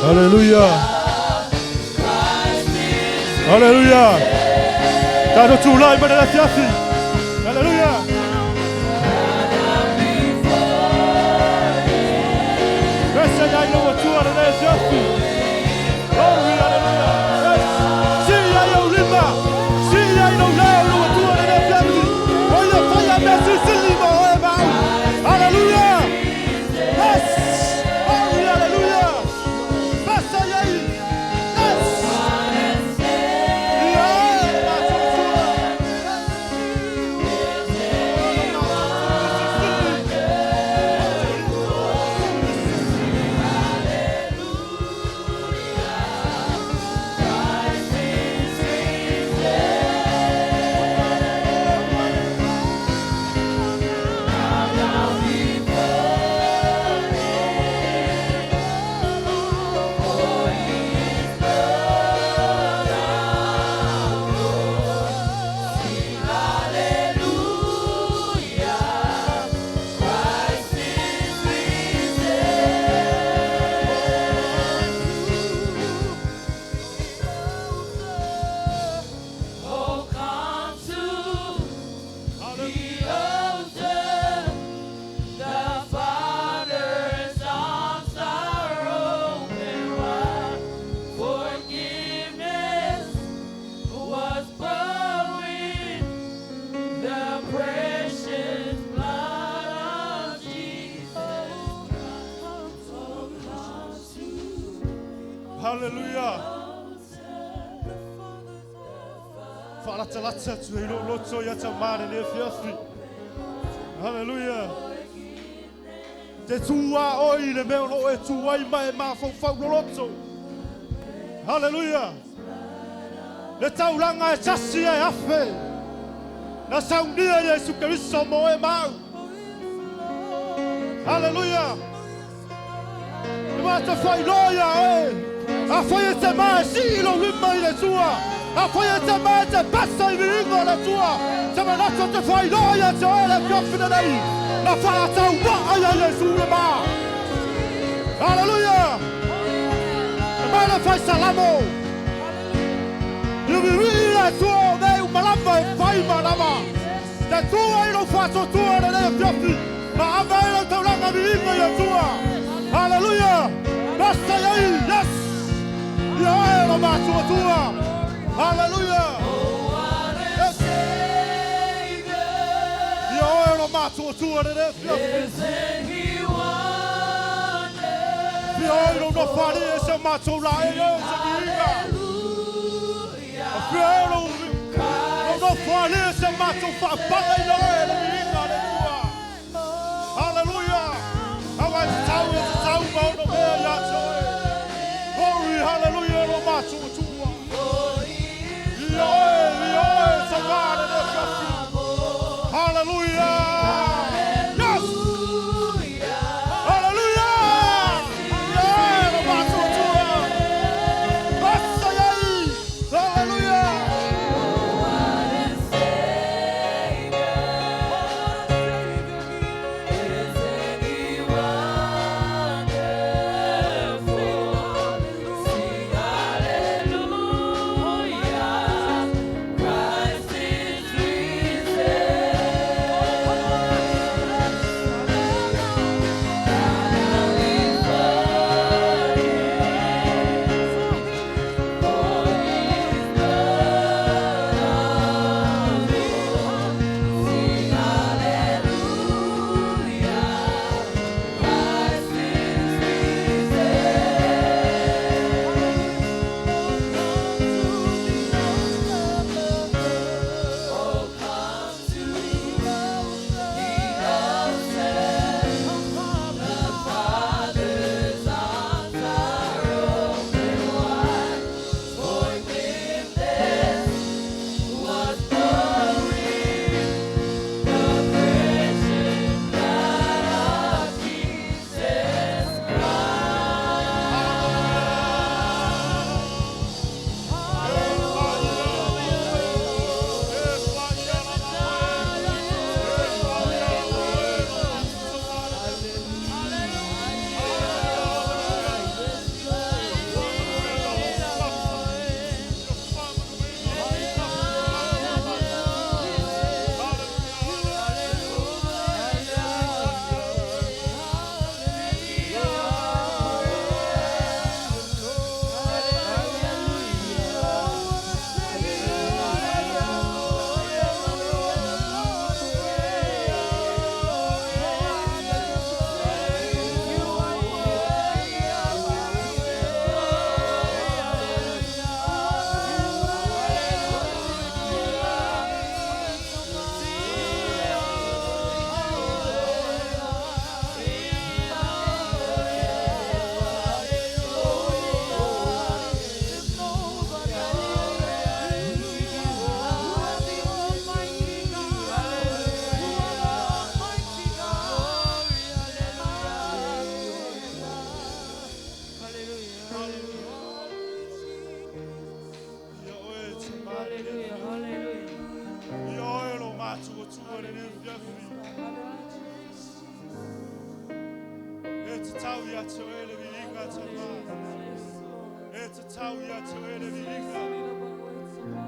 Hallelujah. Hallelujah. God of true life, but that's just it. Hallelujah. Best I know what you are, that's just it. Glory, hallelujah. See, I know Lima. See, I know now what you are, that's just it. Oh, the fire message is Lima. Hallelujah. Yes. Glory, hallelujah. Best I know. Hallelujah. Falatsalata tu ilo loto ya tamara ne fiafi. Hallelujah. Te tua oi le meo no e tua I mai ma fo fa loto. Hallelujah. Le taulanga e tasi e afe. Na saundia Yesu Kristo mo e mau. Hallelujah. Le mata fai loia e. A foi te mai si lo limma ile tua. A foi te mai te passa I vingo la tua. Se me lascio te fai loia te le fiofine dei. La fa ta wa ya Gesù le ma. Hallelujah. E mai le fai salamo. Io mi via tuo dei un malamba e fai malama. Te tua io lo faccio tua nelle fiofi. Ma a me lo te langa vingo ile tua. Hallelujah. Basta io. Yes. Io lo bacio tua. Hallelujah. Yes. Io lo bacio tua nelle fiamme. Io non fare se bacio la io se dica. Io non fare se bacio fa palla io le dica le tua. Hallelujah. Awa tau no me ya. Hallelujah, lo macho tua. Io salvare del caffè. Hallelujah. Yes. Hallelujah. Lo macho tua. Basta aí. Hallelujah.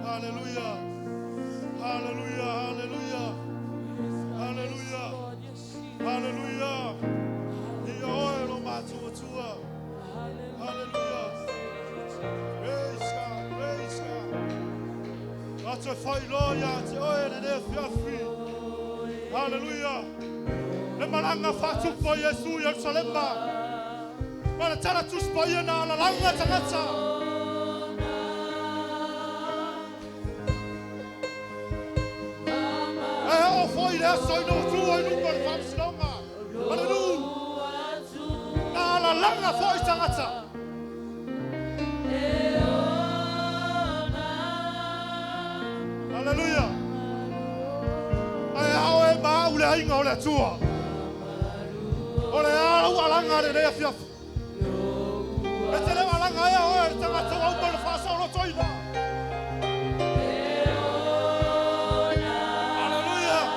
Hallelujah. Hallelujah. Hallelujah. Hallelujah. Hallelujah. Hallelujah. Praise God. Praise God. That's a fight, Lord. Hallelujah. Le malanga fatu po Yesu Yerusalema. Mana tara tus po na la langa tangata. Eh, o foi le so no tu o no por fam slonga. Hallelujah. Na la langa foi tangata. Hallelujah. Ai ao e ma ule ainga ole tua. Ole ala alanga de le fiaf. E te le alanga e o e tangata o por fa so lo toina. Hallelujah. Hallelujah.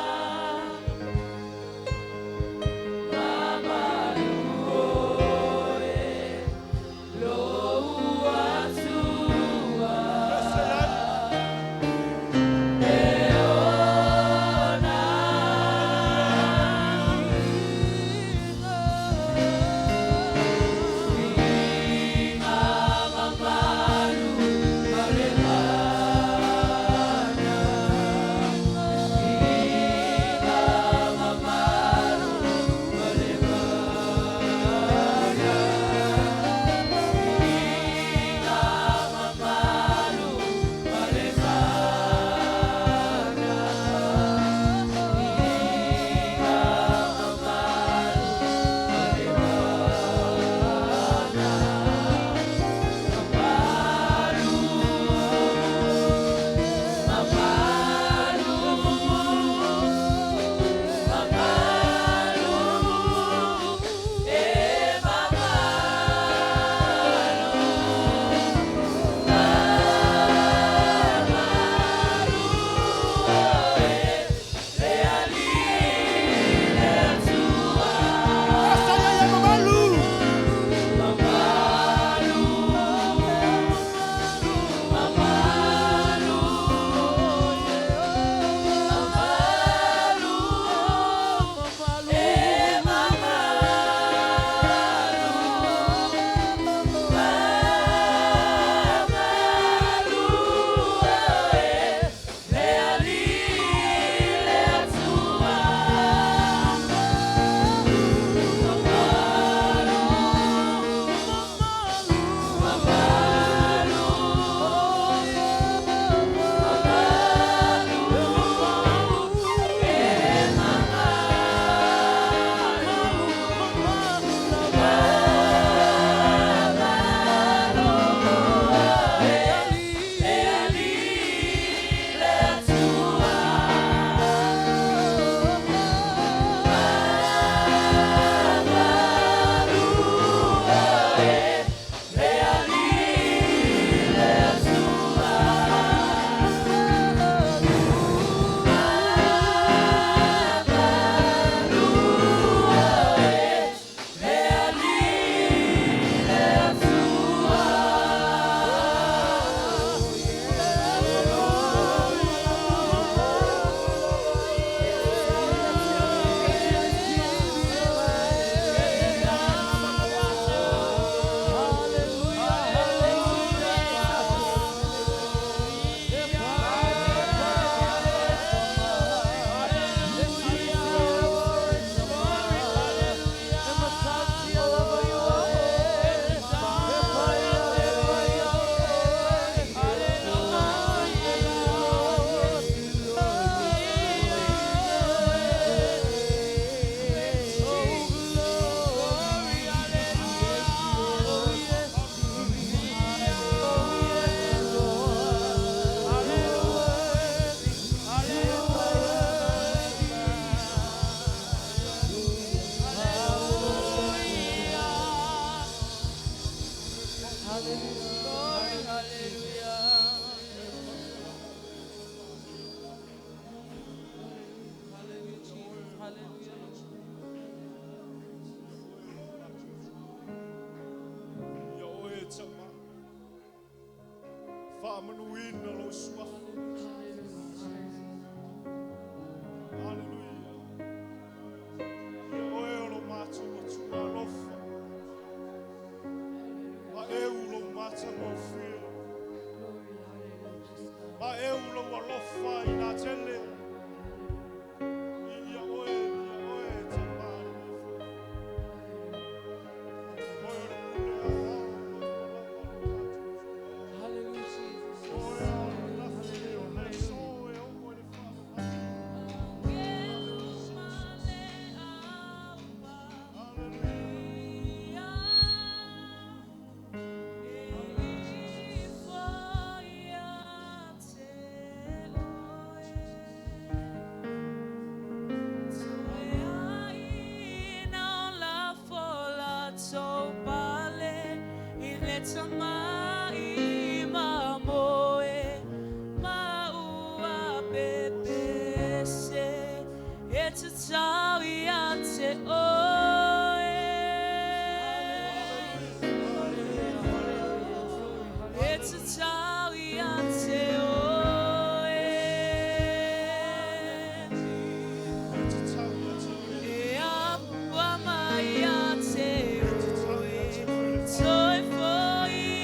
Soy for you.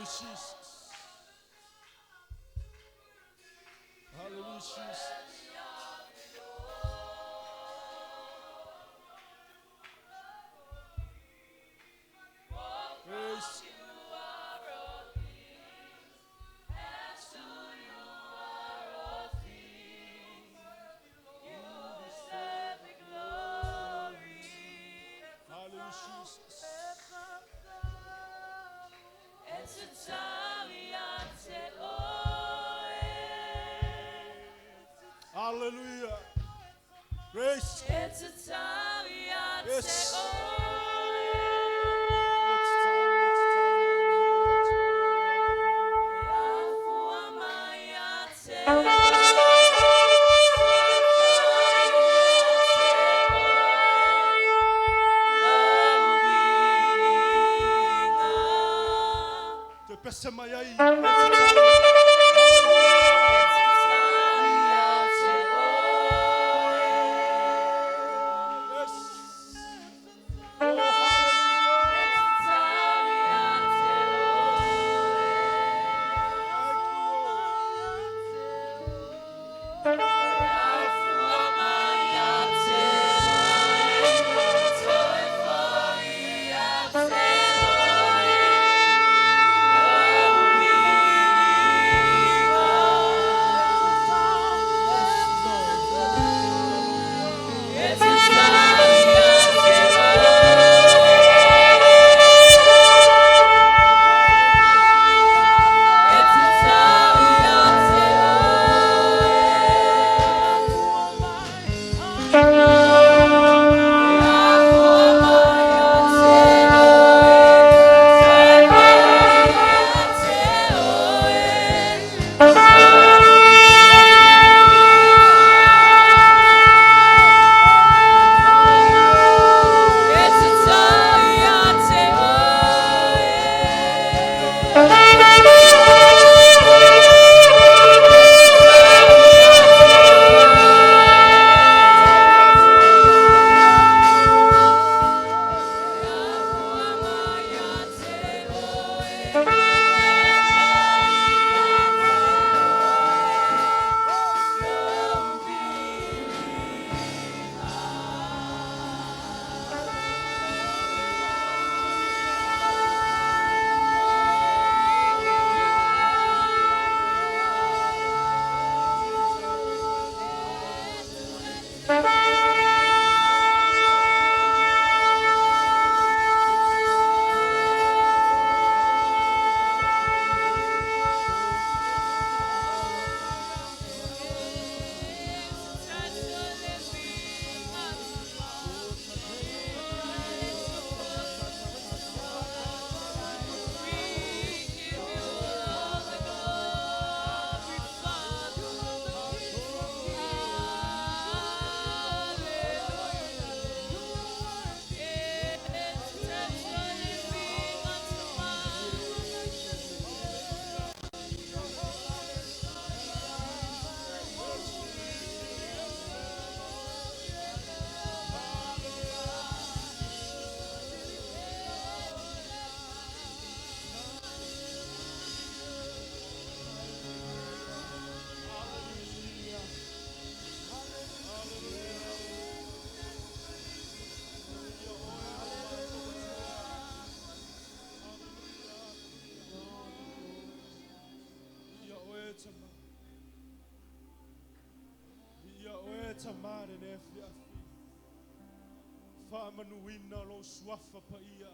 Hallelujah, Jesus. Hallelujah, Jesus. Praise. Hallelujah. Grace. Yes. Tamare ne fiafi. Fa manuina lo swafa pa ia.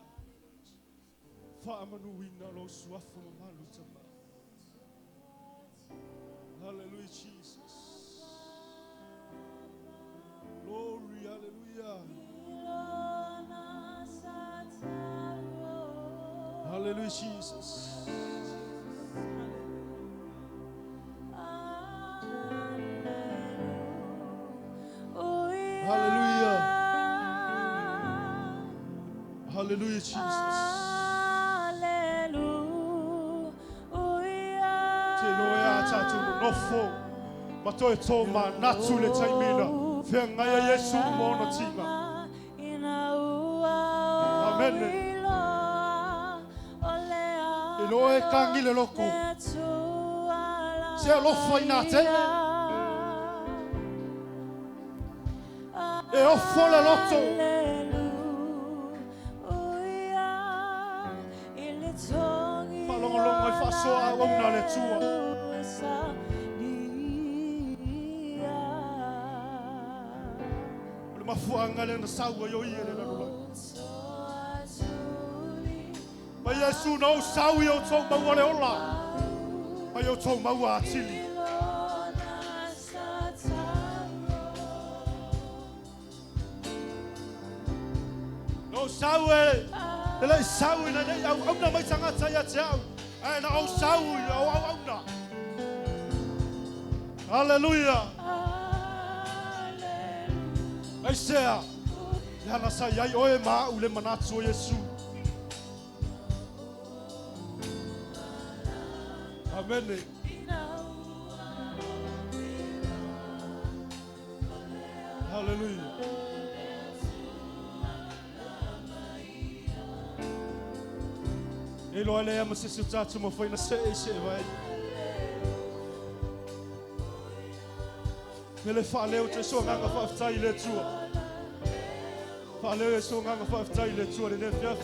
Fa manuina lo swafa malu tama. Hallelujah, Jesus. Glory, hallelujah. Hallelujah, Jesus. Hallelujah. Hallelujah, Jesus. Hallelujah. Teloya tatu nofo. Matoe toma natule taimina. Fengaya Yesu mono tima. Eloe kangi le loko. Se alofa ina te. E offo le loto. Falongolongo I fasoa ona le tua. Le mafuanga le na saua yo ile le lolo. Ma Yesu no sau yo tau mau le ola. Ma yo tau mau atili. No sau e. Ele sau ina nei au na mai tanga tsaya tsau. Ai na au sau au na. Hallelujah. Ai sea. Ya na sa yai oe ma ule manatsu Yesu. Amen. Hallelujah. Elo ale ama se tatu mo foi na se vai. Mele fale o te so nganga fa ftai le tua. Fale o so nganga fa ftai le tua le fia.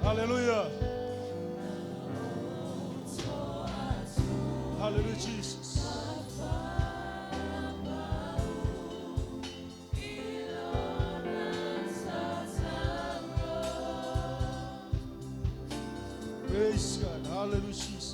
Hallelujah. Hallelujah, Jesus. Praise God. Hallelujah, Jesus.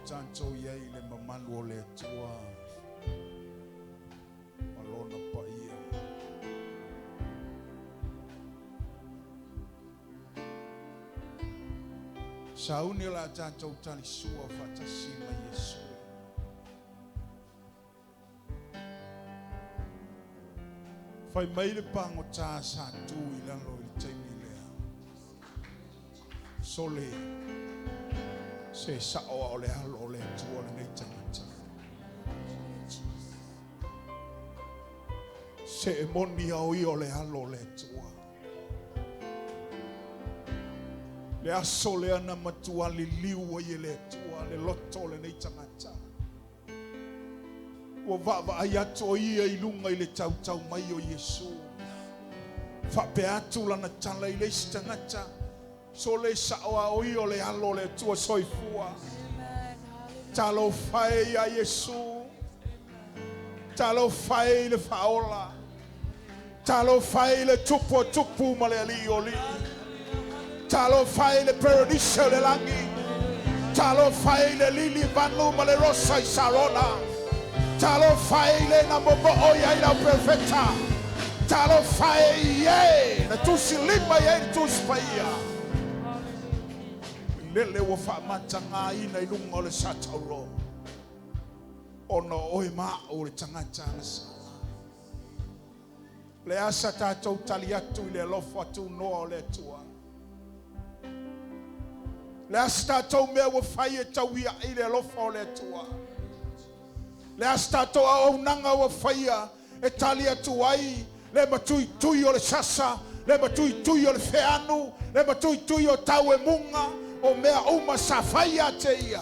Tanto ye le mamanu o le tua malona pa ia sauni la tanto tali sua fatasi ma Yesu fai mai le pango ta sa tu ila lo il temile sole se sao ole halo ole tua le tangata se moni au I ole halo le tua le asole ana matua le liu ye le tua le loto le tangata o vava ayato ia I lunga I le tau tau mai o Yesu fa pe atu lana tala I le tangata sole sawa o le halo le tua soifua talo fai a Yesu talo fai le faola talo fai le tupu ma le alioli talo fai le paradiso le langi talo fai le lili vanu ma le rosa I sarona talo fai le namobo oia ila perfetta talo fai ye na tusi lima ye tusi paia lele wa fa matanga ina I lunga o le satauro ono oe ma o le tangata na sa le asa tatou tali atu I le alofa Tunoa o le tua le asa tatou mea wa fai e tauia I le alofa o le tua le asa tatou au nanga wa faia e tali atu ai le matui o le sasa le matui o le feanu le matui o tau e munga o mea uma safaya te ia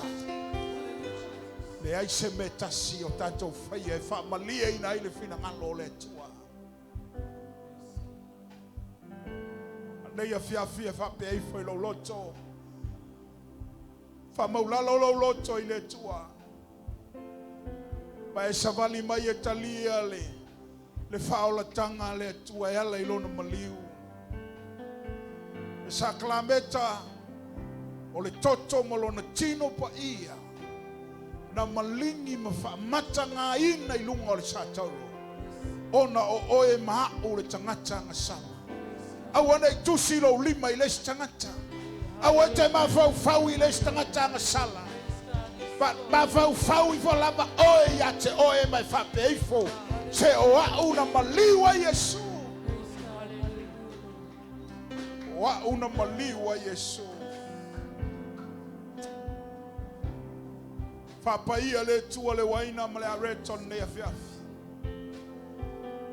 le ai se metasi o tatou faia e wha malia ina I le fina ngalo le tua anei fiafia wha pe ei foi lo loto wha maulalo lo loto I le tua e savali mai e talia le faola tanga le tua ela I lona maliu. E sa klameta o le toto mo lona tino pa ia na malingi ma whaamata ngā ina I lunga o le sātauro. Ona o oe maa o le tangata ngā sama. Awana I tusi lo lima I les tangata. Awa te mawhau I les tangata ngā sala. Mawhau I whalama oe ia te oe mai whapeifo. Se o au na maliwa Yesu. O au na maliwa Yesu. Whapaia le tua le waina ma le areton ne afiafi.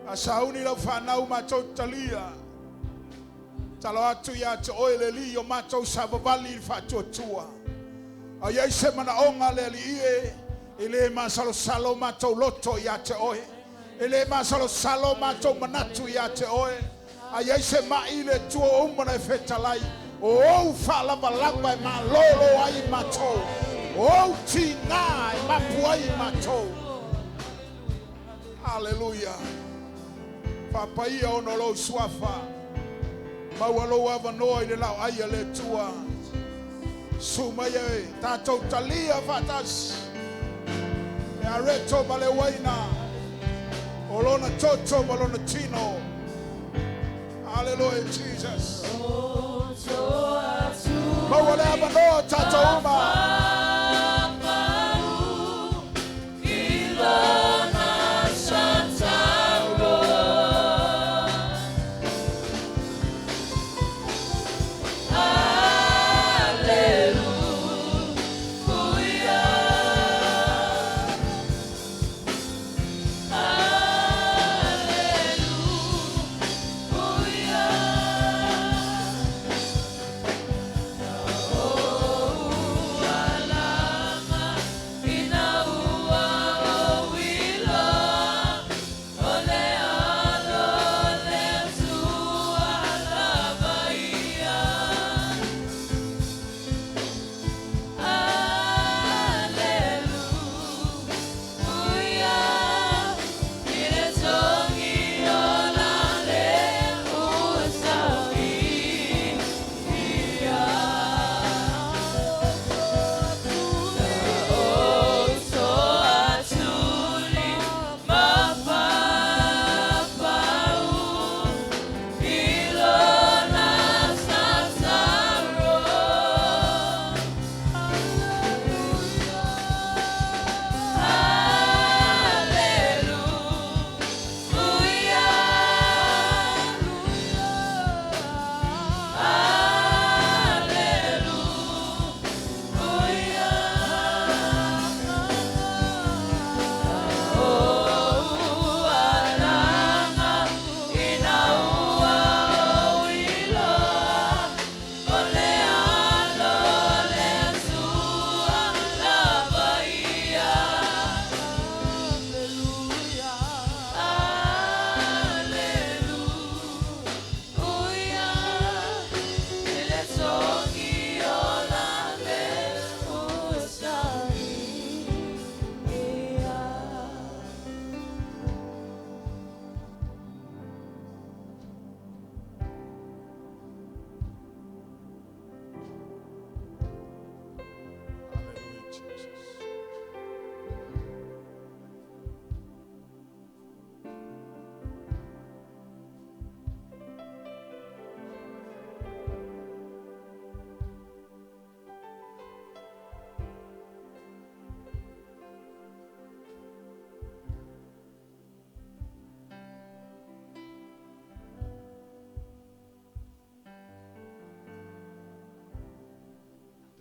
A sauni lau whanau mātou talia. Talo atu ia te oe le li o mātou savavali I whatua tua. A iei se mana onga le li ie. I le masalo salo mātou loto ia te oe. I le masalo salo mātou manatu ia te oe. A iei se mai le tua umana e whetalai. O ou whalama lama e ma lolo ai mātou. O ti ngā e mapu ai mātou. Hallelujah. Papaia ono lo swafa. Maualo ava noi le lau aia le tua. Sumaya e tātou talia fatas. E areto male waina. Olona toto malona tino. Hallelujah, Jesus. Mauale ava no tātou uma.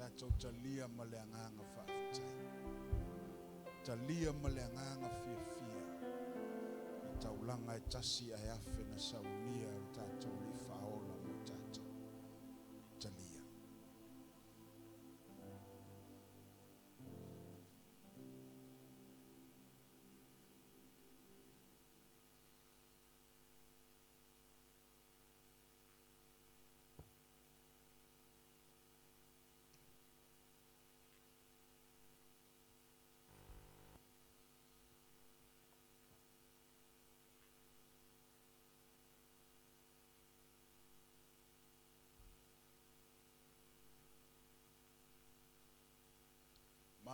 Tātou talia ma le anganga whaafitai. Talia ma le anganga fia. I taulanga e tasi ai afe na saunia o tātou li whaola mo tātou. Talia.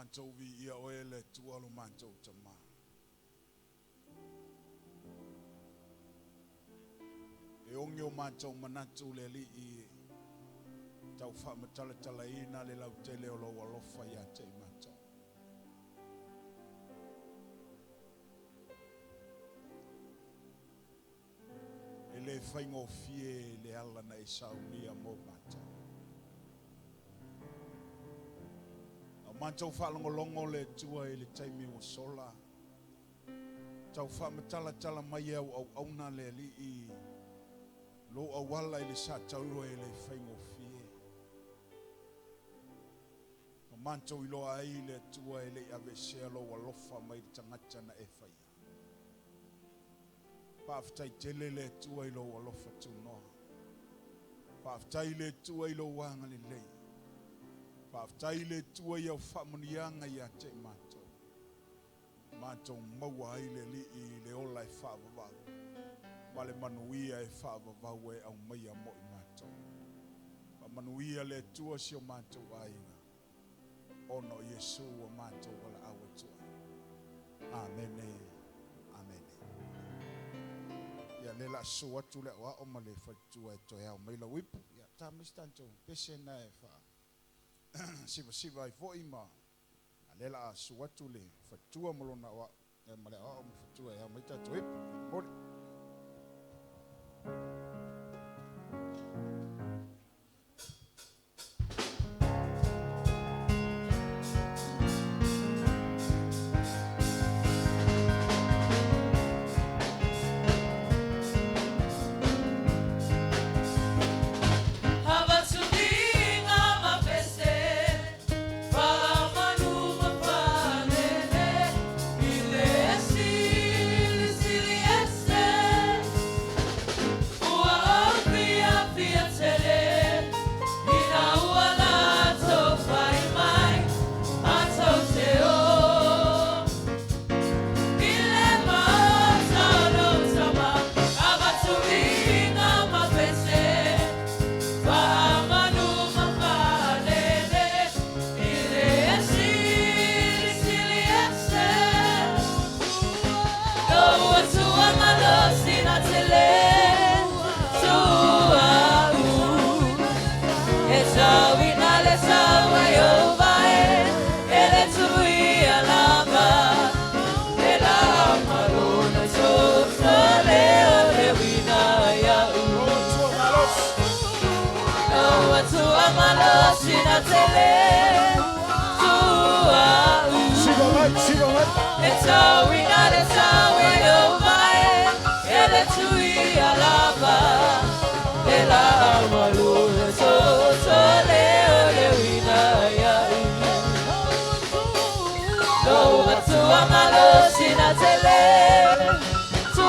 Manto vi ia oele tualu manto tama. E ongi o manto manatu le li i tau wha matala tala ina le lau tele o lo alofa ia te manto. E le whaingo fie le ala na e saunia mo manto. Manto whalongolongo le tua e le taimi o sola. Tau whamatala tala mai au auna le li i lo awala i le sa tauro e le whaingo fie. Manto i loa ai le tua e le avesea lo alofa mai tangata na e whaia. Paftai tele le tua i lo alofa tunoa. Paftai le tua i lo wanga le lei. Paftai le tua i au whamanianga i a te mato. Mato maua ai le li i le ola e whavavau. Ma le manuia e whavavau e au mai a mo i mato. Ma manuia le tua si o mato ainga. Ono Yesu o mato wala awa tua. Amene. Amene. Ia le la sua tu le wa o ma le fatua e toi au mai la wipu. Ia tamistanto pese na e wha. Siva i fo ima alela suatu le fatua molona wa male o fatua ya mai tatu ip bol It's all we got, it's all we over. Yeah, let's we Alofa. Ela malu so le wina ya. No, but to amalo sina tele. To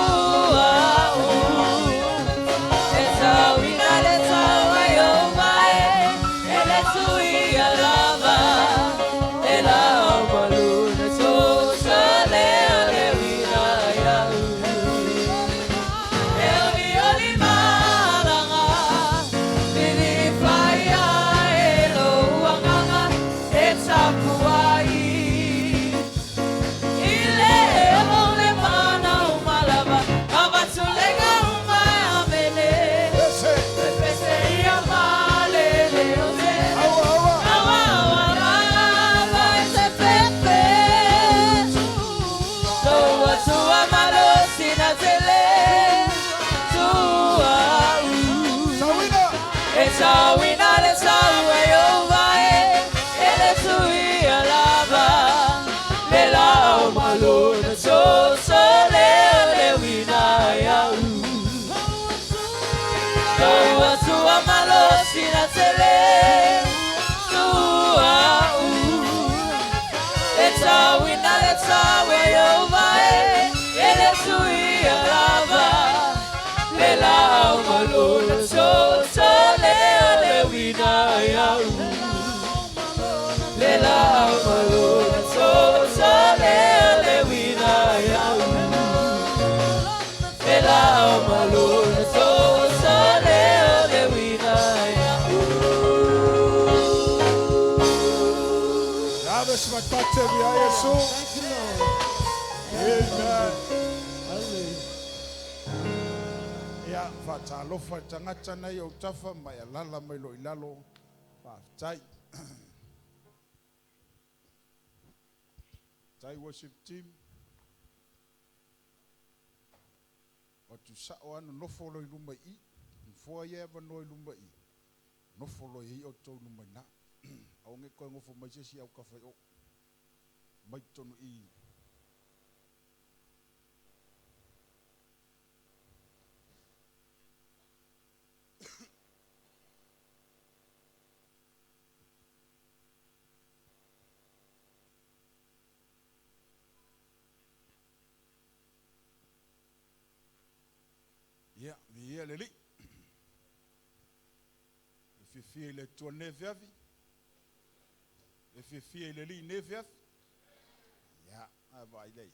it's all we got, it's all we over. Yeah, let's we Alofa. Ela malu so le wina. Amen. Ya fata alofa tangata na yo tafa mai lala mai lo ilalo. Fa tai. Tai worship team. O tu sa o ano no follow ilumba I. Fo ye va no ilumba I. No follow I o to ilumba na. Au nge ko ngofo mai si au ka fa o. Mai tonu I. Yeah, me here leli. If you feel it to neviavi. If you feel leli neviav. Yeah, vai lei.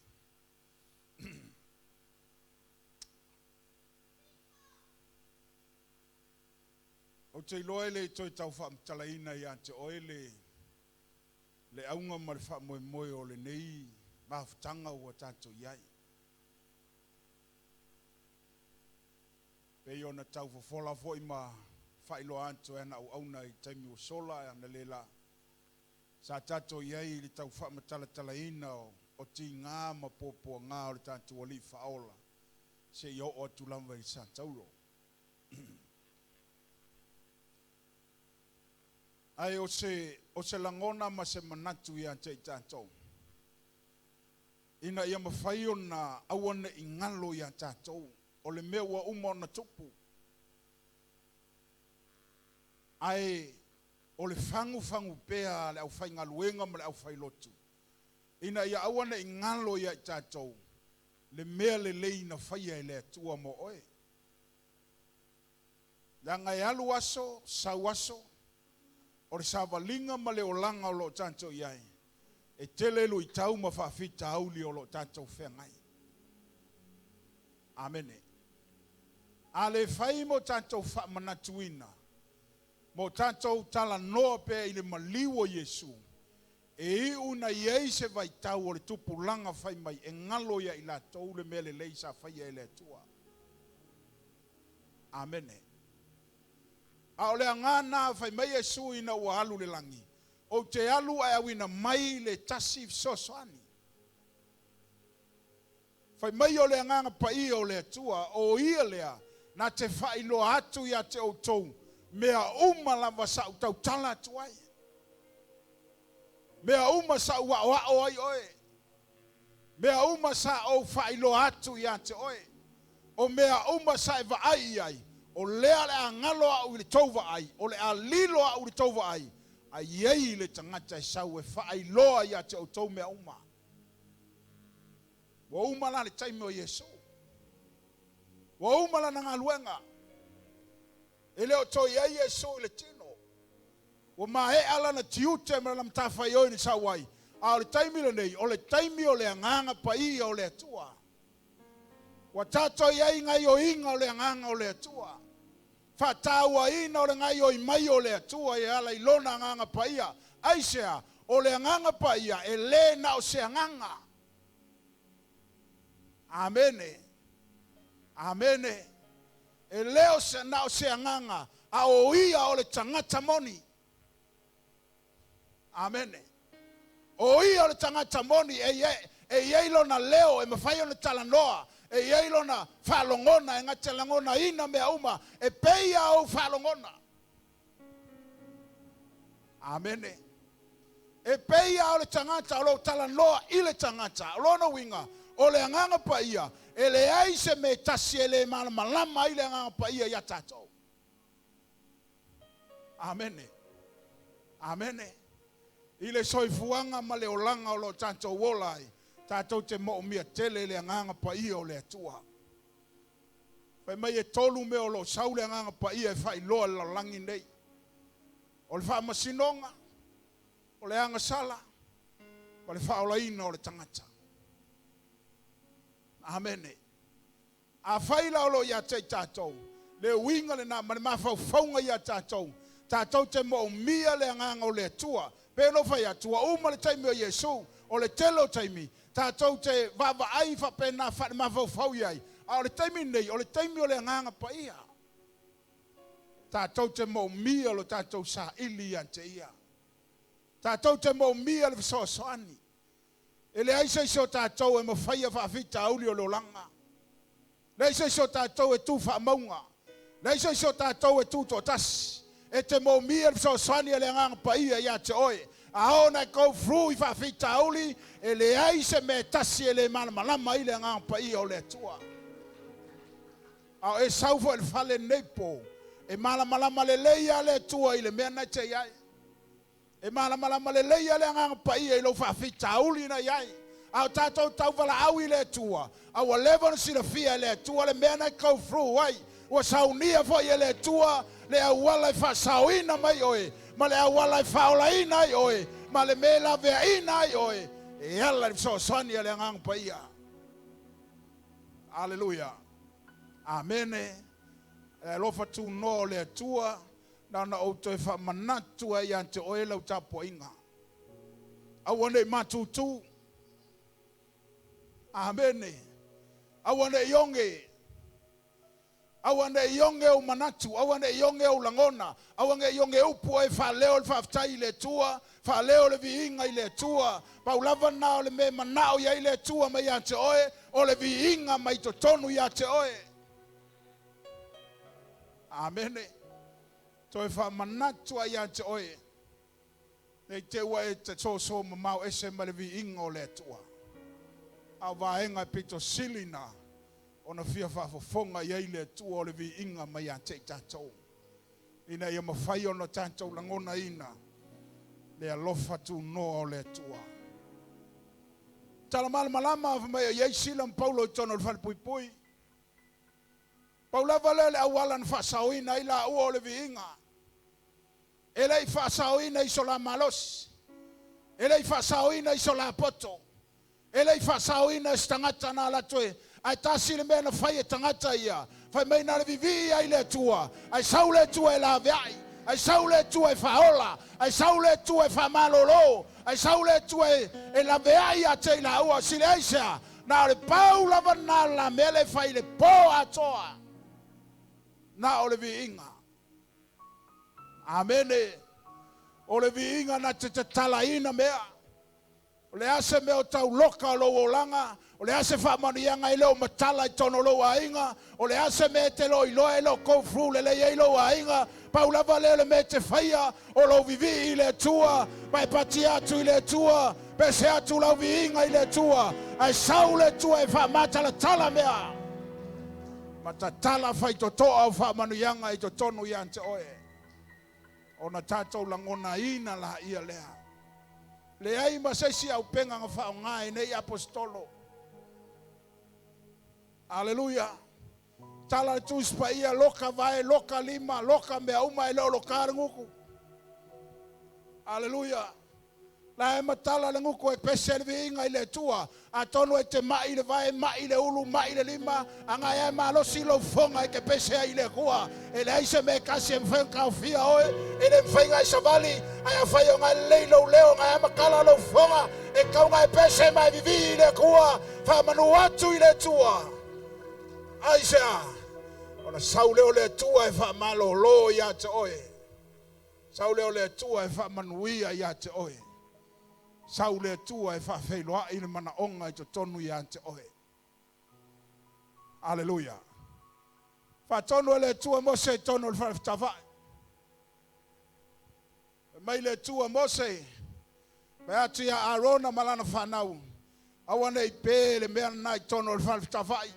O te loele toi tau fa mtalaina ya te oele le aunga ma le fa moe moe o le nei maftanga ua tatou iai. Pe ona tau fofola foi ma failo anto ena au na I taimi o sola ana lela. Sa tatou iai le tau fa mtalaina o ti ngā ma popo ngā o le tatou oli faola. Se yo o tulamba I sa tauro. Ai o se langona ma se manatu ia te tatou. Ina ia mawhai o na awane I ngalo ia tatou. O le mea ua uma o na tupu. Ai o le fangu pea le au whai ngaluenga ma le au whai lotu. Ina ia awane I ngalo ia tatou. Le mea le lei na whai ai le atua mo oe. Langa e alu aso, sau aso. O le savalinga ma le olanga o lo tatou iai. E tele lu I tau ma whawhita auli o lo tatou whengai. Amene. A le whai mo tatou whamanatuina. Mo tatou tala noa pea I le maliwo Yesu. E una iei se vai tau o le tupulanga whai mai. E ngalo ia I la tau le mele leisa whai e le tua. Amene. A ole ngana fai mai Yesu ina ua alu le langi. O te alu ai awina mai le tasi sosoani. Fai mai ole nganga pa I o le atua o ia lea na te fai lo atu ia te o tou. Mea uma lava sa utau tala tuai. Mea uma sa ua o ai oe. Mea uma sa o fai lo atu ia te oe. O mea uma sa eva ai ai. O lea le angalo au le tauva ai. O le a lilo au le tauva ai. A iei le tangata e sau e whaai loa ia te o tau mea uma. Wa uma la le taimi o Yesu. Wa uma la nanga luenga. E leo to iei Yesu le tino. Wa mahe ala na tiute mera lam tawhai oi ni sawai. A o le taimi le nei. O le taimi o le anganga pa I o le atua. Wa tato iei ngai o inga o le anganga o le atua. Fatawa ina o le ngai o I mai o le atua e ala I lona nganga paia. Aisea, o le nganga paia e le na o se nganga. Amene. Amene. E leo se na o se nganga. A o ia o le tangata moni. Amene. O ia o le tangata moni e yeilo na leo e mawhai o le talanoa. E yeilo na whalongona e ngatelangona ina mea uma e peia au whalongona. Amene. E peia o le tangata o lo talanoa I le tangata. O lono winga o le anganga pa ia e le aise me tasi e le malama I le anganga pa ia ia tatou. Amene. Amene. I le soifuanga ma le olanga o lo tatou wolai. Tātou te mo mia tele le nganga pa I o le atua. Fai mai e tolu me o lo sau le nganga pa I e fai loa la langi nei. O le wha masinonga, o le anga sala, o le wha ola ina o le tangata. Amene. A fai la o lo ia te tātou. Le winga le na mani mawhau whaunga ia tātou. Tātou te mo mia le nganga o le atua. Pēno fai atua uma le taimi o Yesu, o le telo taimi. tātou te vava ai whapena whare mawhau iai. A o le taimi nei, o le taimi o le nganga pa ia. Tātou te mo mia lo tātou sa ili ante ia. Tātou te mo mia le visoasoani. E le aisa iso tātou e mawhaia whaafita auli o lo langa. Le aisa iso tātou e tu whaamaunga. Le aisa iso tātou e tu totasi. E te mo mia le visoasoani e le nganga pa ia ia te oe. A ona ko fru I whaafita auli. E le aisa me tasi e le malamalama I le nganga pa ia o le tua. A e saufo e le fale nepo. E malamalama le leia le tua I le mea na te iai. E malamalama le leia le nganga pa ia I lo whaafita auli na iai. Au tātou tau wala au I le tua. Au a levon si le fia le tua le mea na kau fru wai. Ua saunia fo I le tua le awala I whasauina mai oe. Ma le awala I whaolaina I oe. Ma le mela veaina I oe. E ala I soasani le nganga pa ia. Aleluia. Amene. E Alofa Tunoa le tua. Nana o te whamanatua I ante oe lau tapo inga. Awane matutu. Amene. Awane yonge. Awane yonge o manatu. Awane yonge o langona. Awane yonge upu e whaleo le whaftai le tua. Whaleo le viinga I le tua. Paulava nao le me manao ia I le tua mai ante oe. O le viinga mai to tonu I ante oe. Amene. Toi fa manatua ia te oe. Nei te ua e te so mamau ese malevi ingo le tua. Au vaenga pito silina. Ona fia whafofonga iei le tua o le vi inga mai a te tatou. Ina ia mawhai ono tatou langona ina. Le Alofa Tunoa o le tua. Tala malama mai iei silam Paulo I tono le whalpui. Paula vale le awalan whasauina I la ua o le viinga. E lei whasauina I sola malos. E lei whasauina I sola poto. E lei whasauina I stangata na la toe. Ai tasi le mea na whai e tangata ia. Whai mei na le vivi ai le tua. Ai sau le tua e la veai. Ai sau le tua e whaola. Ai sau le tua e whamalolo. Ai sau le tua e la veai a te la ua. Sile aisa. Na le paula vana la mele whai le po atoa. Na o le viinga. Amene. O le viinga na te talaina mea. O le ase mea o tau loka o lo o langa. O le ase whamanianga I leo matala I tono lo a inga. O le ase me te lo I loa e lo koufru le le lo a inga. Paulava le me te whaia. O lo vivi I le tua. Mai pati atu I le tua. Pese atu lau viinga I le tua. Ai sau le tua e whamatala tala mea. Matatala fai to toa o whamanianga I to tonu I ante oe. O na tātou langona ina la ia lea. Le ai masesi au penga nga whaongai nei apostolo. Aleluia. Tala tuspa ia loka vai, loka lima, loka mea uma leo lokare nguku. Aleluia. La e matala le nguku e pese le viinga I le tua. A tonu e te mai le vai, mai le ulu, mai le lima. Anga e malosi lo fonga e ke pese ai le kua. E le aise me kasi e mwhenka o fia oe. E le mwhenga I savali. Ai a whai o ngai leilo leo ngai e makala lo fonga. E kaunga e pese mai vivi I le kua. Whamanu atu I le tua. Aisa. Ona sau leo le tua e whamalo lo ia te oe. Sau leo le tua e whamanuia ia te oe. Sau le tua e whawheiloa I le mana onga I to tonu I ante oe. Aleluia. Whatonu e le tua Mose tonu le whawhtawhai. Mai le tua Mose. Me atu ia Arona malana whanau. Awane I pē le mea nai tonu le whawhtawhai.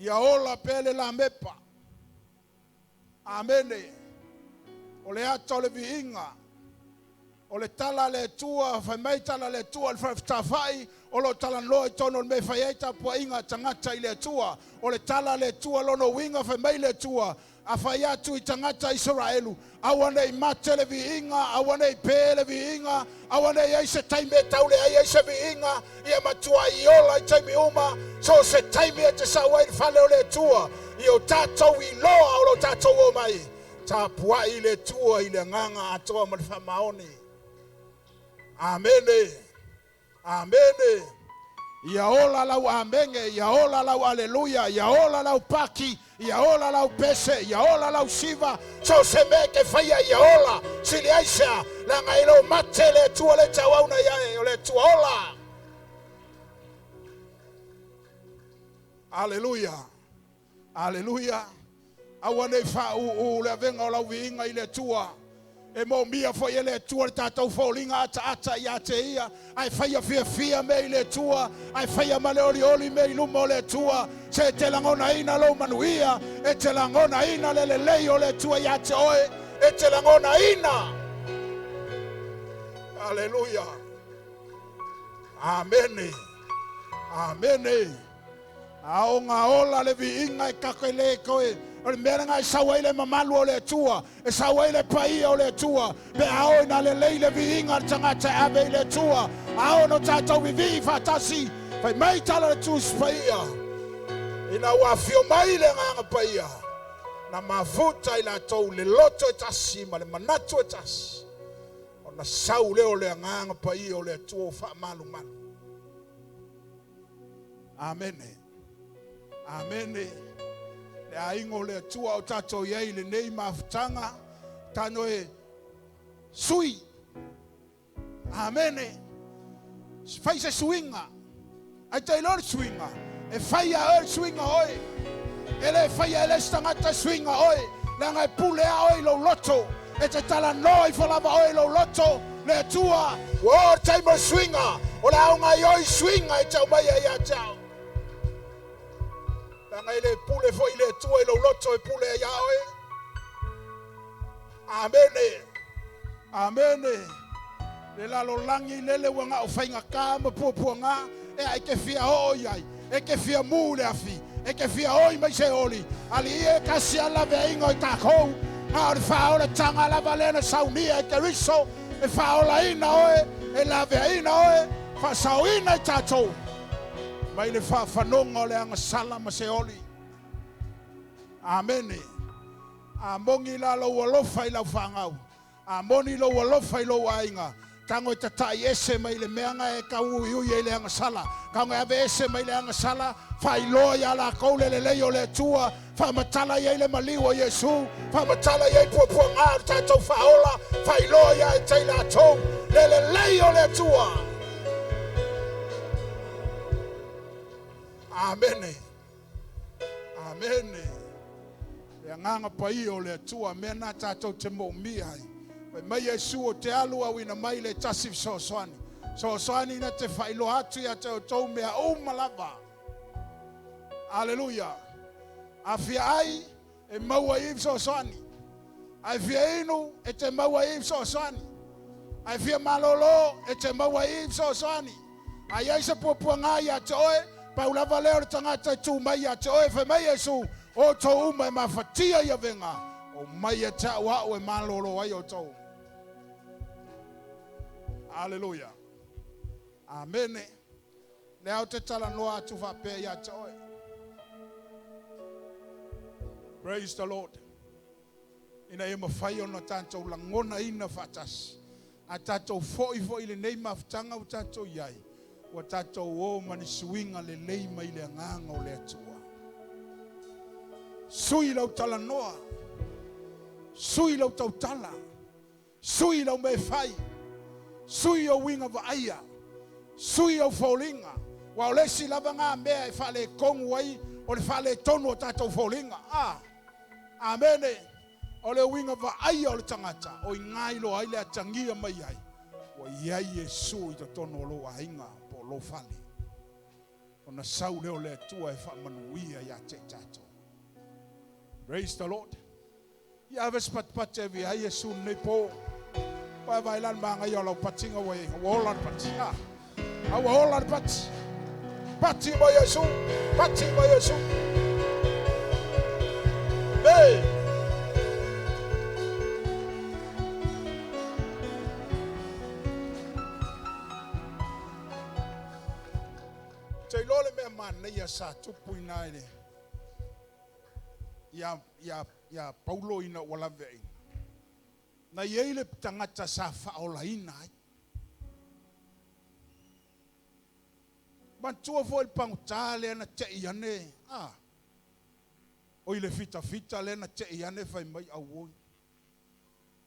Ia ola pele la mepa. Amene. O le ato le viinga. O le tala le tua, fai mai tala le tua, le whawhtawhai, o lo tala loa I tono le me fai eita pua inga tangata I le tua, o le tala le tua lono winga fai mai le tua, a fai atu I tangata Israelu, awane I mate le viinga, awane I pe le viinga, awane I eise taime taule ai eise viinga, ia matua I ola I taimi uma, so se taime e te sawa I fale o le tua, I o tatou I loa o lo tatou o mai, ta pua I le tua I le nganga atoa ma le whamaoni. Amene. Amen. Ya ola lau amenge, ya ola lau aleluya, ya ola lau paki, ya ola lau pese, ya ola lau siva. So seme ke faya ya ola, sili aisha, la ngailo mate le tua le tawauna ya le tua ola. Aleluya. Aleluya. Awane fa u le venga o lau viinga ile tua. E mo mia fo ele tua tatou folinga ata ya te ia ai faia fia me ile tua ai faia male oli me lumo le tua se te langona ina lo manuia e te langona ina le lei le tua ya te oe e te langona ina. Aleluya. Amen. Amen. Aonga ola le viinga e kakele koe o mera ngai sawa ile mamalu o le tua e sawa ile pai o le tua pe ao na le leile viinga tangata ave le tua ao no tatou vivi fatasi fai mai tala le tu spaia ina wafio mai le nganga paia na mafuta ila tou le loto tasi ma le manatu tasi ona sau le o le nganga paia o le tua fa malu malu. Amen. Amen. Le aingo le tua o tato yei le nei mafutanga tano e sui. Amen. Fai se swinga. Ai te lor swinga. E fai a swinga oi. Ele fai ele stangata swinga oi. Langa e pule a oi lo loto. E te tala noi folava oi lo loto. Le tua. O taimo swinga. O la unga oi swinga e tau mai ya tau. Ele pule foi le tua e lo loto e pule ya oe. Amen. Amen. Le la lo langi lele wanga o fainga kama puanga e ai ke fia oi ai e ke fia mule afi e ke fia oi mai se oli ali e kasi ala veinga i tako a o fa o tanga la valena saunia e ke riso e fa o la ina oe e la veina oe fa sauina tato. Mai le whafanonga le anga sala ma se oli. Amen. Amongi la lo alofa i lau whangau. Amoni lo alofa i lo ainga. Tango i tatai ese mai le meanga e ka ui e le anga sala. Kango ave ese mai le anga sala. Whai loa i ala koule le leo le tua. Whamatala i le maliwa Yesu. Whamatala i pua ngā tatou whaola. Whai loa i te la tau. Le leo le tua. Amen. Amen. Le nganga pai o le tua mena tatou te mo miai. Mai Yesu o te alu au ina mai le tasi sosoani. Sosoani na te whailo atu ia te o tau mea o malava. Aleluia. A fia ai e maua i sosoani. A fia inu e te maua i sosoani. A fia malolo e te maua i sosoani. A iai se pua ngai a te oe. Paula valeo tangata tu mai a te oe fe mai Yesu o tau uma e mafatia ia venga o mai e ta wa o e malolo ai o tau. Aleluia. Amen. Le au te tala noa tu fa pe ia te oe. Praise the Lord. Ina e mawhai o na tātou langona ina fatas. A tātou foi le nei maftanga o tātou iai. Wa tātou o mani suinga le lei mai le nganga o le atua. Sui lau tala noa. Sui lau tau tala. Sui lau me fai. Sui o winga wa aia. Sui o faulinga. Wa o lesi lava ngā mea e whale kongu ai o le whale tonu o tātou faulinga. Amene. O le winga wa aia o le tangata. O i ngailo ai le atangia mai ai. Wa iai Yesu i ta tono o lo ainga. Lo fali ona sau leo le tua e whamanuia ia te tato. Praise the Lord. Ia ves pat e vi ai Yesu nei po pa vai lan manga ia lau patinga wai wolan pati a wolan pati pati mo Yesu pati mo Yesu hey. Te lole me mana ia sa tupu ina ele. Ia Paulo ina wala vei. Na iele tangata sa faola ina. Mantua foi pang tale na te iane. O ile fita le na te iane fai mai au.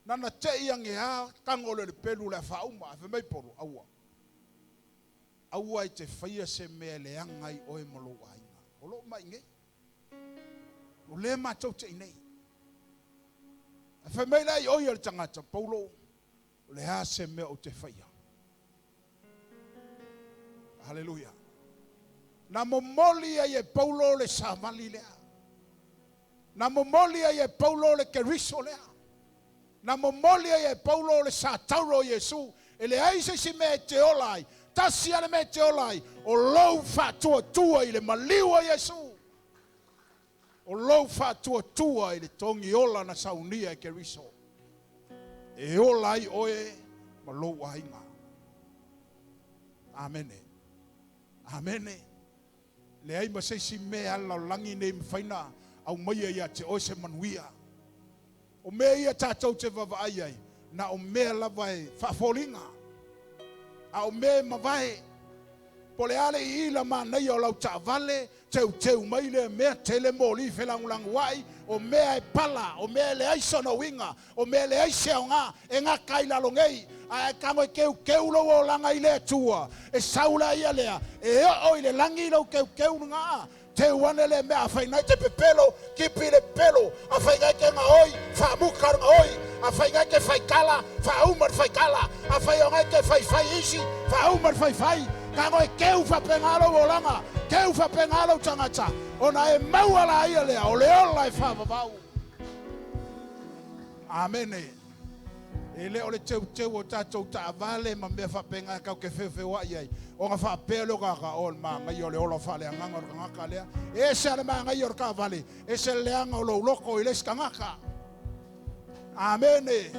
Na na te iange ha kangolo le pelu le fauma fai mai poru aua. Aua I te whaia se mea le angai oe molo wainga. Olo mai nge. O le mātou te inei. Fai mai lai oe al tangata paulo. O le ha se mea o te whaia. Hallelujah. Na momoli ai e paulo le samali lea. Na momoli ai e paulo le keriso lea. Na momoli ai e paulo le sa tauro Yesu. Ele aise si me te olai. Tasi ale me te olai. O lou fatua tua i le maliwa Yesu. O lou fatua tua i le tongi ola na saunia e keriso. E olai oe ma lou ainga. Amene. Amene. Le ai ma se si me ala langi nei mwhaina au maia ia te oe se manuia. O mea ia tātou te vavai ai. Na o mea lava e whaafolinga. A o mea mawai. Pole ale I ila manai o lau tāwale. Teu mai le mea tele moli whelangulangu wai. O mea e pala. O mea le aisona winga. O mea le aisea o ngā. E ngā kaila longei. A kango I keu lo o langa I le tua. E saula ia lea. E o I le langi lo keu ngā. Te wane le mea a whaingai te pepelo, kipi le pelo, a whaingai ke ngā oi, whaamukar ngā oi, a whaingai ke whaikala, whaumar whaikala, a whaingai ke whai isi, whaumar whai, ka ngoi keu whapengalo o langa, keu whapengalo tangata, o na e mauala ia lea, o le ola e whapapau. Amene. E le o le teu o tātou ta vale ma mea whapenga kau ke whewhe wa iai. O ngā whapelo kaka o ma ngai o le ola whale a nganga o ngaka lea. E se ale ma ngai o ka vale. E se leanga o lo loko I les ka ngaka. Amene.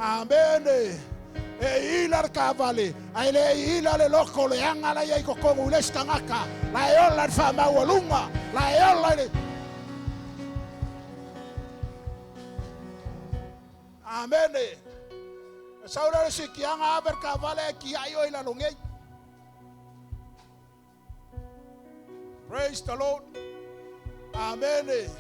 Amene. E ila ka vale. Ai le ila le loko le anga la iai kokongu les ka ngaka. La e ola wha maua lunga. La e ola le. Amene. Saudara si kianga aber ka vale ki ayo ila longei. Praise the Lord. Amen.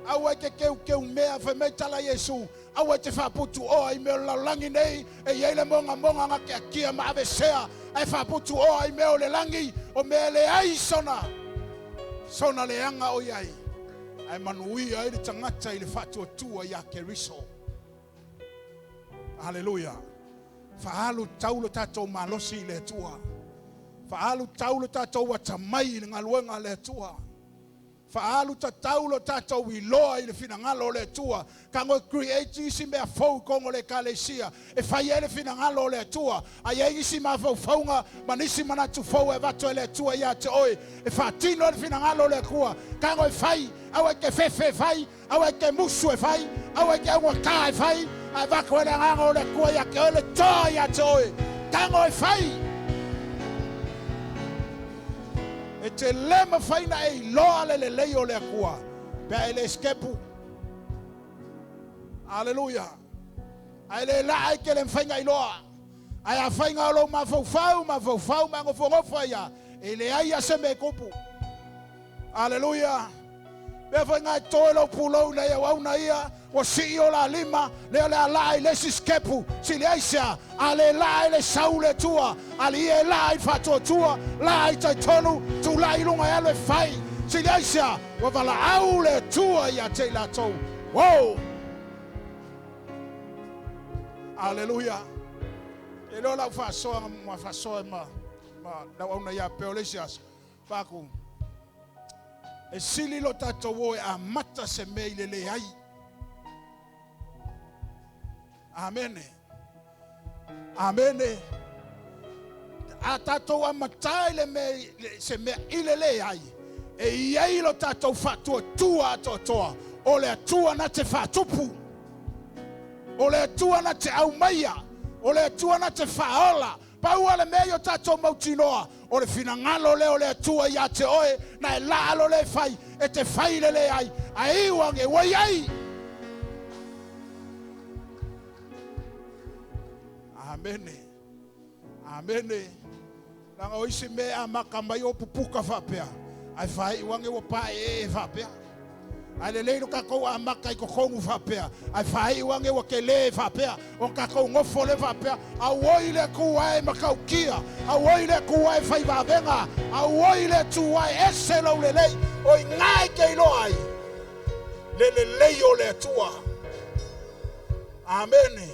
Awa ke keu mea fa me tala Yesu. Awa te fa putu o ai me la langi nei e yele monga nga ke kia ma avesea. Ai fa putu o ai me o le langi o me le ai sona. Sona le anga o yai. Ai manui ai le tangata I le fatu tua ya keriso. Hallelujah. Faalu taulo tatou malosi le tua. Faalu taulo tatou watamai ngā luenga le tua. Faalu taulo tatou I loa I le finangalo le tua. Kango create isi mea fau kongo le kalesia. E fai le finangalo le tua. Ai isi ma fau faunga manisi manatu fau e vato le tua ia te oe. E fatino le finangalo le kua. Kango e fai. Awe ke fefe fai. Awe ke musu e fai. Awe ke awa ka e fai. Ai vako le ngango le kua ia ke ole toa ia te oe. Kango e fai. E te lema whaina e loa le leo le kua. Pea e le skepu. Aleluia. Ai le la ai ke le mwhainga I loa. Ai a whainga alo ma fau ma ngofongofa ia. E le ai a se me kupu. Aleluia. Pea whainga e toe lo pulou le au au na ia. O si o la lima, le alai le skepu, si le aisa, ale lai le saule tua, ali e lai fato tua, lai tai tonu, tu lai lunga ele fai, si le aisa, wa vala au le tua ia te la tau. Wow! Aleluia. E lo la fa so ma da una ia peolesias. Faku. E sili lo tato wo a mata se me le ai. Amen. Amen. A tatou amatai le me se me ilele ai. E iai lo tatou fatua tua atotoa. O le atua na te fatupu. O le atua na te aumaia. O le atua na te faola. Paua le meo tatou mautinoa. O le finangalo le o le atua ia te oe. Na e laalo le fai. E te fai le le ai. A iwange wai ai. Amen. Amen. Langa o isi me a makamai o pupuka whapea. Ai whai wange o pae e whapea. Ai le leiro kako a makai ko kongu whapea. Ai whai wange o ke le whapea. O kako ngofo le whapea. A woi le kuwae makau kia. A woi le kuwae whai wawenga. A woi le tuwae ese lau le lei. Oi ngai kei loai. Le lei o le tua. Amen.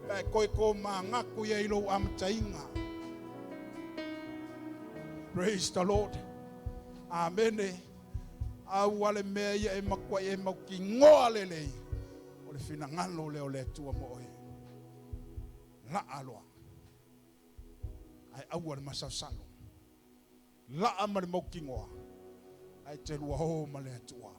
Lai koe ko ngaku ye ilo amtainga. Praise the Lord. Amen. Awale mea ia e makua e mauki ngoa lelei. O le fina ngalo leo le tua mo oe. La aloa. Ai awale masasalo. La amare mauki ngoa. Ai te lua ho ma le tua.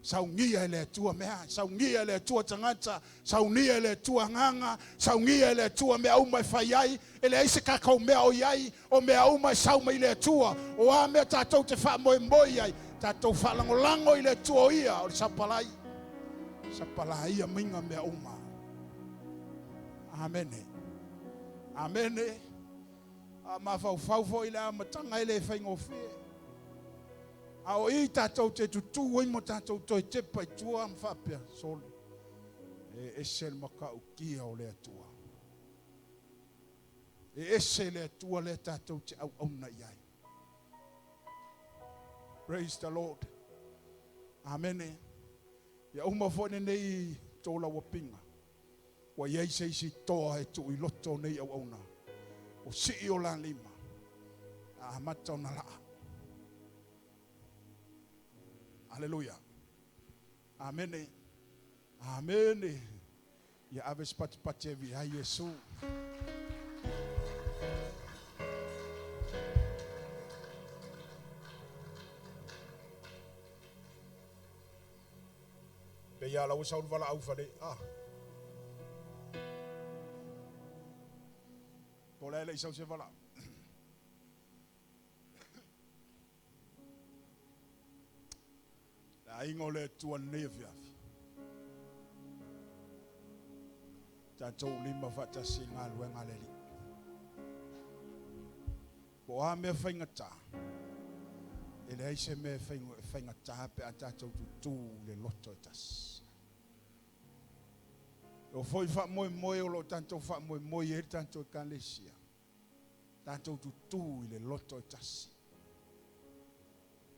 Saungia le tua mea. Saungia le tua tangata. Saunia le tua nganga. Saungia le tua mea umai whaiai. Ele aise kakau mea o iai. O mea umai sauma i le tua. O a mea tātou te wha moe moe ai. Tātou whalango lango i le tua ia. O le sapalai. Sapalai ia minga mea uma. Amene. Amene. A mawhau whau i le amatanga i le whaingofie. A o i tātou te tutu i mo tātou toi te pai tua mwhapea soli. E ese makau kia o le tua. E ese le tua le tātou te au auna iai. Praise the Lord. Amen. Ia uma fone nei tola wapinga. Wa iai seisi toa e tu i loto nei au auna. O si o la lima. A mata ona laa. Hallelujah. Amen. Amen. Ya aves pati vi ha Yesu. Be ya la usa vala au fale. Pola le isa se vala. Aingo le tua nevia. Tātou lima whata si ngā luenga leli. Ko a mea whaingata. E le aise mea whaingata pe a tātou tutu le loto tas. O foi wha moe moe o lo tātou wha moe moe e tātou kalesia. Tātou tutu i le loto tas.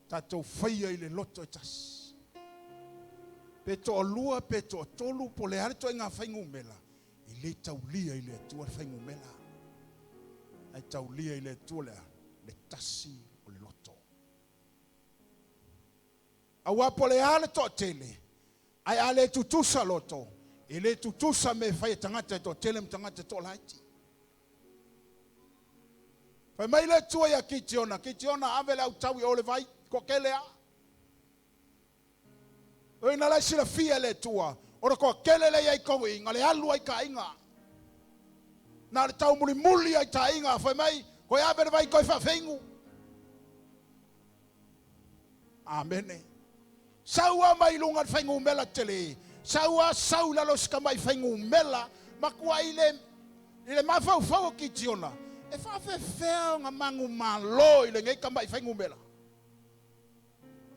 Tātou whaia i le loto tas. Pe to lua pe to tolu po le hare to inga whaingu mela. I le taulia i le tua whaingu mela. Ai taulia i le tua le tasi o le loto. Awa po le hare to tele. Ai ale tutusa loto. I le tutusa me whai tangata to tele mtangata to laiti. Whai mai le tua ia kitiona. Kitiona avele au tawi o le vai. Kokele a. O ina lai sila fia le tua. Ora ko kelele ai ko inga le alu ai ka inga. Na le tau muli muli ai ta inga foi mai ko ia be vai ko fa fengu. Amen. Saua mai lunga fengu mela tele. Saua saula los ka mai fengu mela makua ile mafau fau ki tiona. E fa fe fe nga mangu malo ile ngai ka mai fengu mela.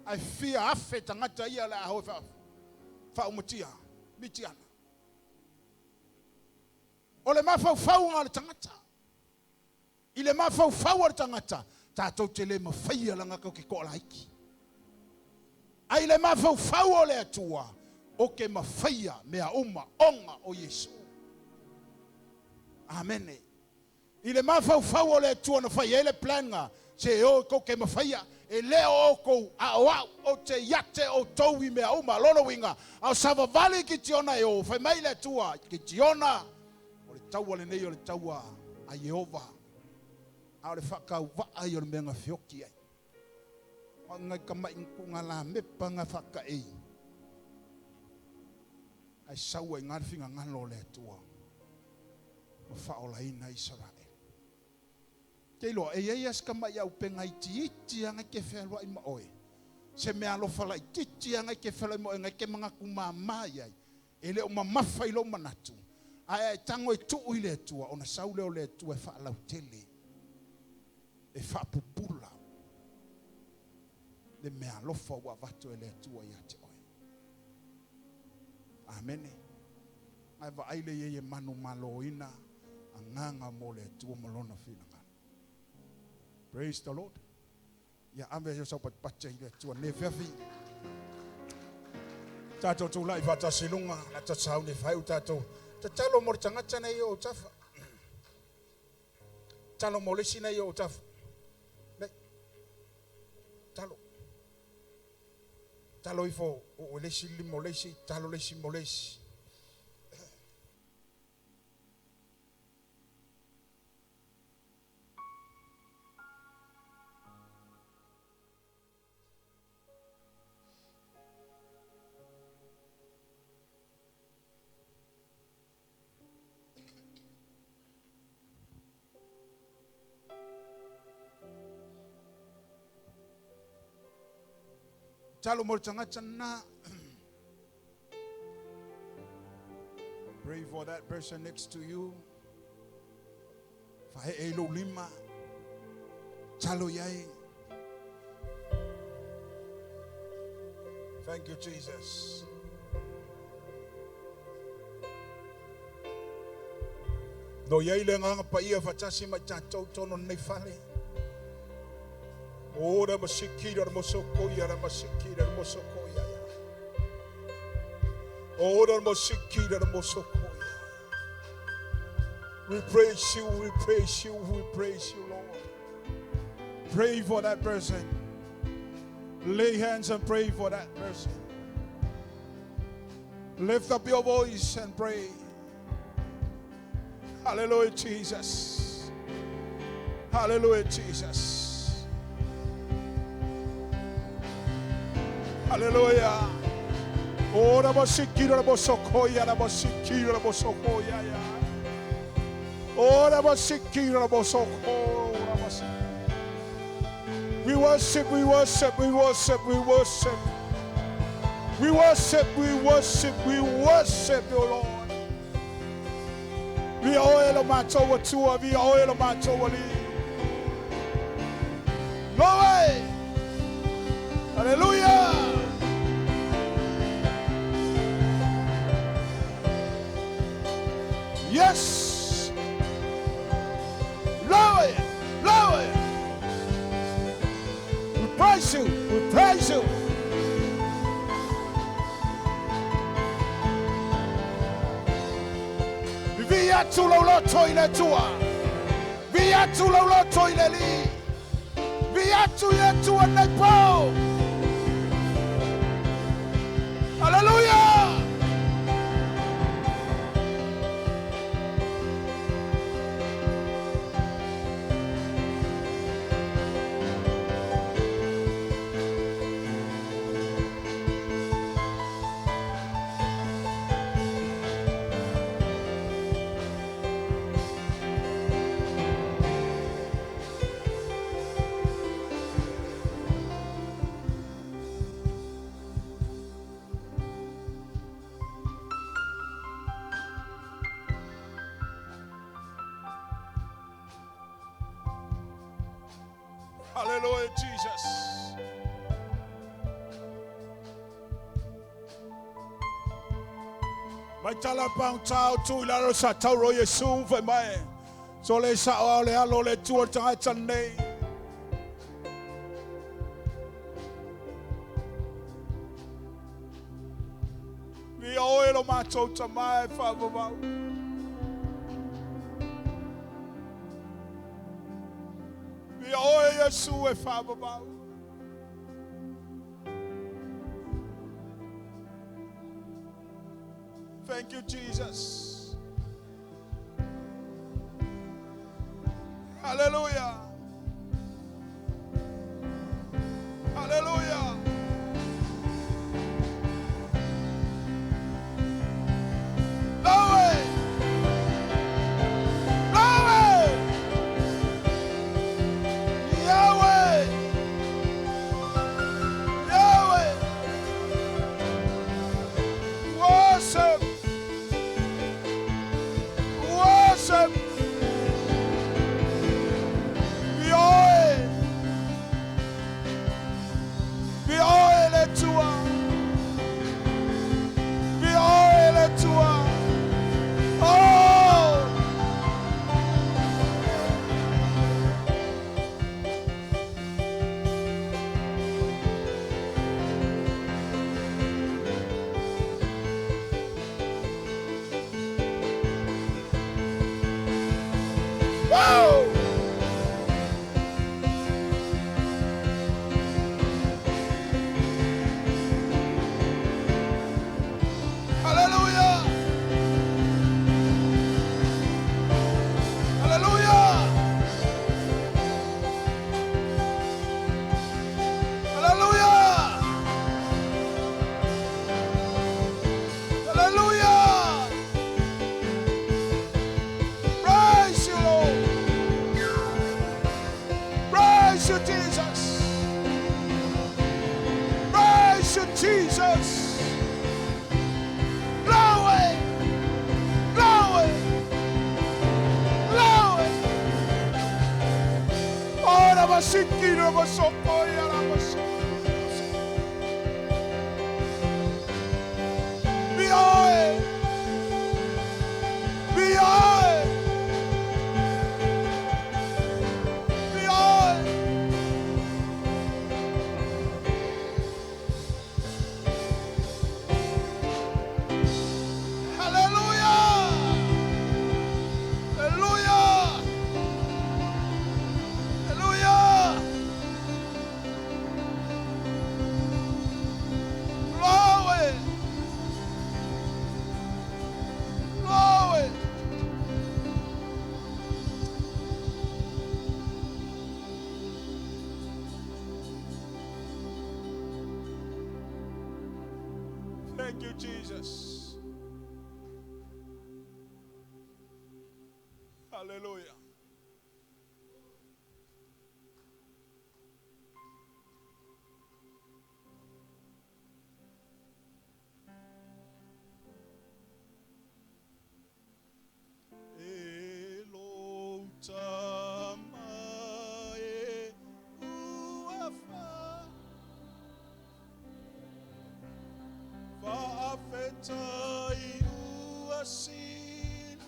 Ai fia afe tangata ia la ho fa umutia mitiana. Ole mafau fau nga tangata. Ile mafau fau tangata. Tātou te le mawhaia langa kau ki ko laiki. Ai le mafau fau o le atua. O ke mawhaia mea uma onga o Yesu. Amen. Ile mafau fau o le atua na whaia ele plan nga. Se o ko ke mawhaia. E leo o ko a o te yate o towi mea uma lono winga. Au sava vale ki tiona e o. Whai mai le atua ki tiona. O le taua le nei o le taua a Jehova. Au le whakau waa i o le mea ngā whioki ai. O ngai ka mai nku ngā la mepa ngā whaka ei. Ai saua i ngā whinga ngalo le atua. O whaola ina Israel. Kei loa, e ei aska mai au penga i iti anga ke whelua i maoe. Se mea alofa la i titi anga ke whelua i maoe, ngai ke mga kumamai ai. E leo mamafa i lo manatu. Ai tango i tuu i le atua, ona saule o le atua e whaalau tele. whapupula. Le mea alofa wa vato ele atua ia te oi. Amen. Aiva aile ye manu maloina anganga mole atua malona finanga. Praise the Lord. Ya ame yo sopat pacha ile atua nevevi. Tato tu lai vata silunga na tasau ni fai tato. Talo mo tangata na yo tafa. Talo mo lesi na yo tafa. Talo. Talo ifo o lesi limolesi, talo lesi molesi. Talo mo tangata na. Pray for that person next to you. Fahe elo lima. Talo yai. Thank you, Jesus. No yai le nganga pa ia fatasi ma chato tono nei fale. Ora masikira mosokoya ra masikira mosokoya. Ora masikira mosokoya. We praise you, we praise you, we praise you, Lord. Pray for that person. Lay hands and pray for that person. Lift up your voice and pray. Hallelujah, Jesus. Hallelujah, Jesus. Hallelujah. Ora basikira bosokoya na basikira bosokoya ya. Ora basikira bosoko. We worship, we worship, we worship, we worship. We worship, we worship, we worship you, Lord. We oil macho watua, we oil macho wali. Glory. Hallelujah. Yes. Glory. Glory. We praise you. We praise you. Via tu lo toile tua. Via tu lo toile li. Via tu ye tua ne po. Hallelujah. Hallelujah, Jesus. Mai tala pang tau tu la sa tau ro Yesu fa mai. So le sa o le alo le tu ta nei. Vi oilo macho ta mai fa ba. Oh, Yesu e Father. Thank you, Jesus. Hallelujah. Hallelujah. Glory. Praise you, Jesus. Praise you, Jesus. Glory. Glory. Glory. Ora basikiro basokoya la basikiro. Bioe. Bioe. Bioe. Hallelujah. Hallelujah. Hallelujah. Glory. Glory. Thank you, Jesus. Hallelujah. Elo tamae uafa Faafetai uasin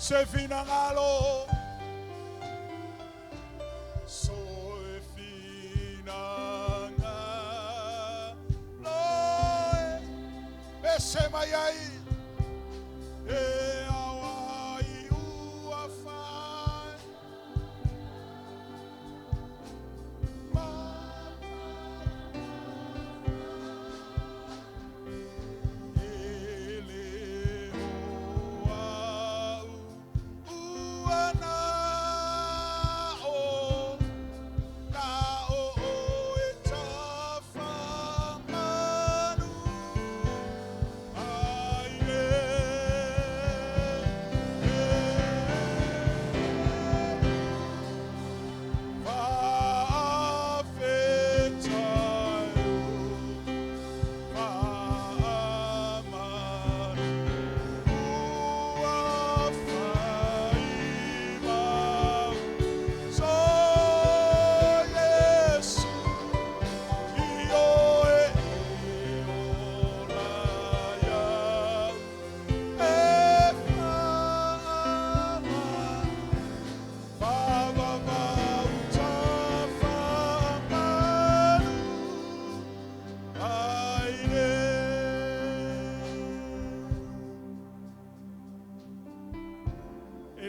Se finangalo so finanga loe ese mayai e awai uafai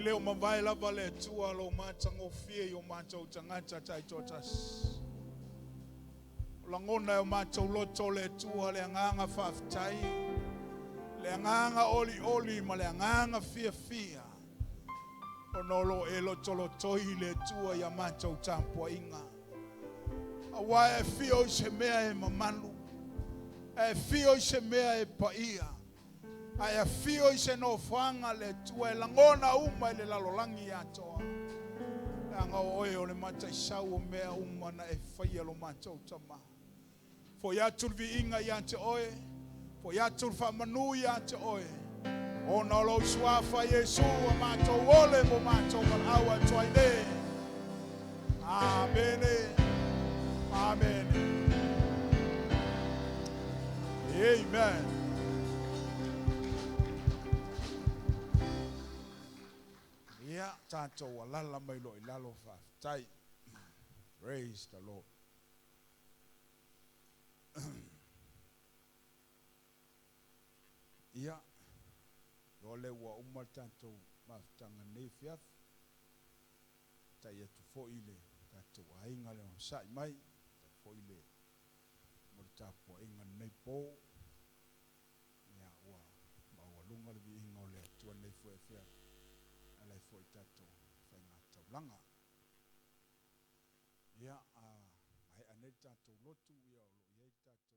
Leo mavai lava le tua lo mata ngofie yo mata utangata tai totas. Langona yo mata loto le tua le nganga faftai. Le nganga oli ma le nganga fia. Onolo elo tolo toi le tua ya mata utampo inga. Awa e fio se mea e mamanu. E fio se mea e paia. Ai fio I se no fanga le tua langona uma le lalolangi atoa. Anga oe o le mata isau o mea uma na e whaia lo mata o tama. Fo ia turvi inga ia te oe, Po ia tu fa manu ia te oe. O na lo suafa Yesu a mato ole mo mato mal awa toine. Amen. Amen. Amen. Ia tato walala mai lo ilalo fa tai. Praise the Lord. Ia ole wa umar tanto maftanga nefiaf tai atu fo ile tato ainga le sai mai fo ile mo tapo inga nei po ia wa ma wa lunga le inga ole tu nei fo fia ala fo tato fa nga taulanga ia a mai ane tato lotu ia lo ia tato